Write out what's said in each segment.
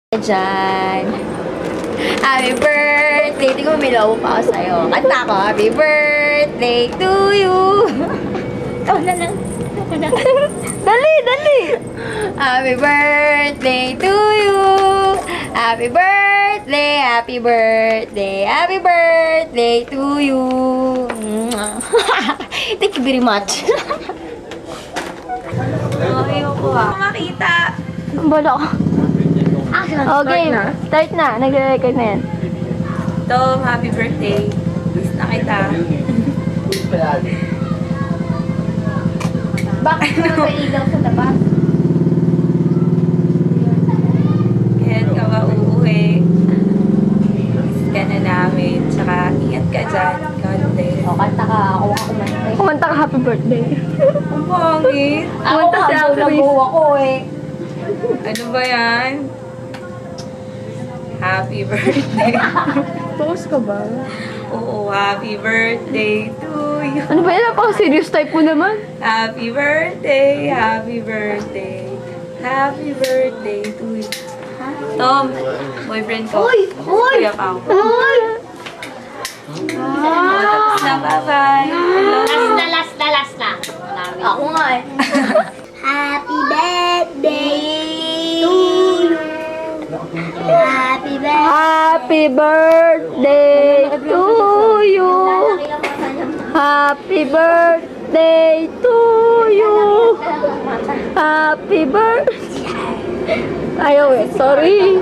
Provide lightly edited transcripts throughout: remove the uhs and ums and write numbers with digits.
Diyan. Happy birthday! Tingnan mo, may loob pa ako sa'yo. Kanta ko, happy birthday to you! Ikaw na lang. Dali, dali! Happy birthday to you! Happy birthday, happy birthday, happy birthday to you! Thank you very much. Ayoko ha. Makita. Bala ko. Okay, start na. Nagre-record na yan. Tom, happy birthday. Miss na kita. Bakit mo pa ilaw sa labas? Kailan ka ba uuwi? Miss ka na namin. Tsaka ingat ka dyan. God bless. O, kanta ka. Ako kumantay. Kumanta ka happy birthday. Ang pangit. Ako Kumanta si ka, Chris. nag-go ako eh. Ano ba yan? Happy birthday. Pause ka ba? Oo, happy birthday to you. Ano ba yan? Napaka-serious type mo naman. Happy birthday, happy birthday. Happy birthday to you. Tom, boyfriend ko. Uy! Uy! Kuya pa ako. Ay! Tapos na, bye-bye. Hello. Last na. Ako nga eh. Happy birthday to you. Happy birthday. Happy birthday to you. Happy birthday to you. Happy birthday. Ayaw eh. Sorry.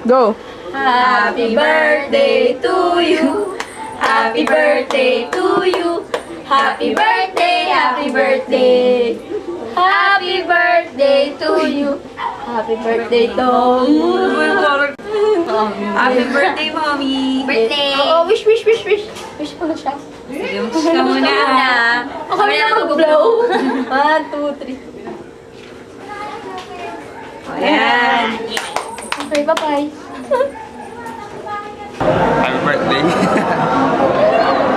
Go. Happy birthday to you. Happy birthday to you. Happy birthday, happy birthday. Happy birthday to you. Happy birthday to you. Happy birthday, mommy. Birthday. Oo, wish. Wish ko na siya. Sige, wish ka muna. Ako na mag-blow. 1, 2, 3. Ayan. Okay, bye-bye. Happy birthday.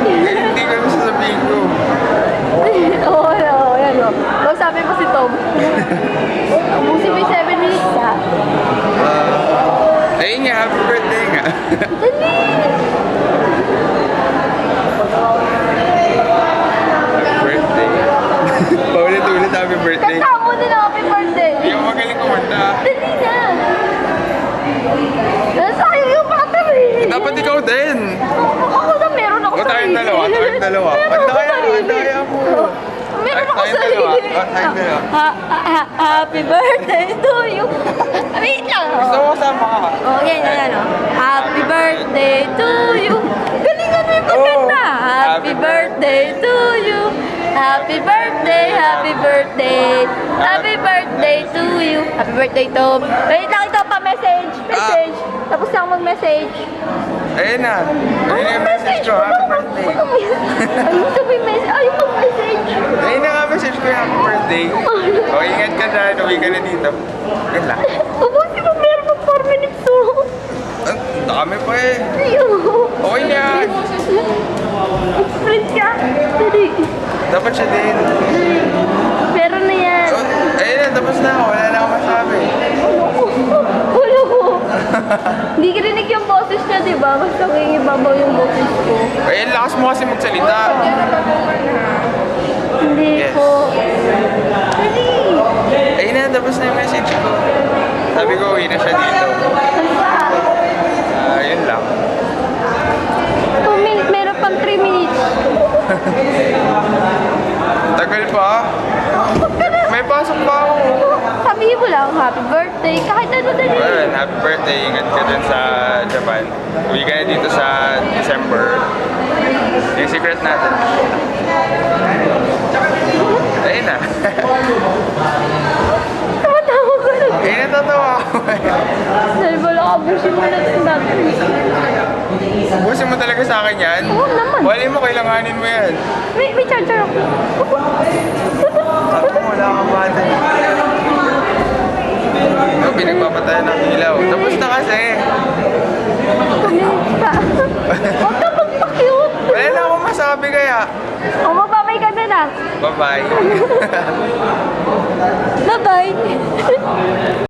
Hindi ko naman sasabihin ko. Oo, yan o. Magsabi mo si Tom. Ubusin mo yung 7 minutes ha. Ayun nga, happy birthday nga. Happy birthday. Paulit-ulit happy birthday. Kanta mo din ang happy birthday. Hindi ako magaling kumanta. Dali na. Nasayang yung battery. Dapat ikaw din. Ako na meron ako O tayong dalawa, tayong dalawa. Meron ako Andaya sarili. mo. Meron ako Tayong sarili. dalawa. O tayong dalawa. Happy birthday to you. Wait lang. Gusto mo kasama ka? Oh, yan o. Happy birthday to you. Galingan mo yung pagkanta. Happy birthday to you. Happy birthday, happy birthday. Happy birthday to you. Happy birthday, Tom. Wait lang, ito pa message. Message. Tapos lang mag-message. Ayun na. Ayun yung message ko. Happy birthday. Ayun sabi message. Ayun mag-message. Ayun na nga message ko yung happy birthday. O ingat ka dyan. Uwi ka na dito. Yan lang. Ubusin mo, meron ng 4 minutes to. Ang dami pa eh. Ayun. Okay na yan. Sprint ka. Dali. Dapat siya din. Meron na yan. So, ayun na, tapos na ako. Wala na akong masabi. Ulo ko. Hindi kirinig yung boses niya, di ba? Basta kung ibabaw yung boses ko. Ayun, lakas mo kasi magsalita. Hindi Yes. po. Dali. Ayun na, tapos na yung message ko. Sabi ko, uwi na siya dito. Ano ba? Yun lang. 2 minutes, meron pang 3 minutes. Tagal pa. May pasok pa ako. Sabihin mo lang, happy birthday. Kahit ano dali. Well, happy birthday. Ingat ka dun sa Japan. Uwi ka na dito sa December. Yung secret natin. Ayun na. Tumatawa ko lang. Ayun na, tatawa ako. Dahil wala ka, busin mo na yung battery. Ubusin mo talaga sa akin yan. Oo naman. Wala mo, kailanganin mo yan. May charger ako. Sabi mo, wala kang battery. No, pinagpapatayan ng ilaw. Tapos na kasi. 2 minutes pa. Huwag ka magpa-cute. Wala na akong masabi kaya. O, mababay ka na na. Bye-bye. Bye-bye.